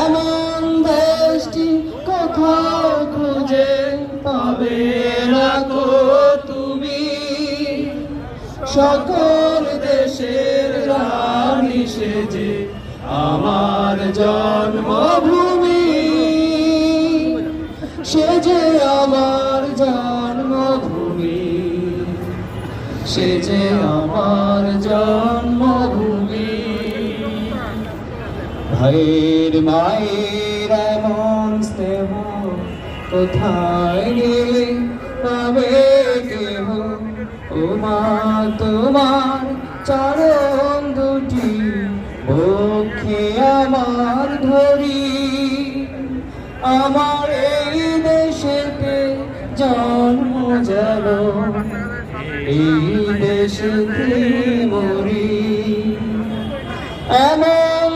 এমন দেশটি কোথাও খুঁজে পাবে না গো তুমি, সকল দেশের রানী সেজে আমার জন্মভূমি, সেজে আমার জন্মভূমি, সেজে আমার জন্মভূমি। ভাইয়ের মায়ের এমন স্নেহ কোথায় গেলে পাবে কেহ, ও মা তোমার চরণ দুটি বক্ষে আমার ধরি, আমার এই দেশেতে জন্ম যেন এই দেশেতে মরি। এমন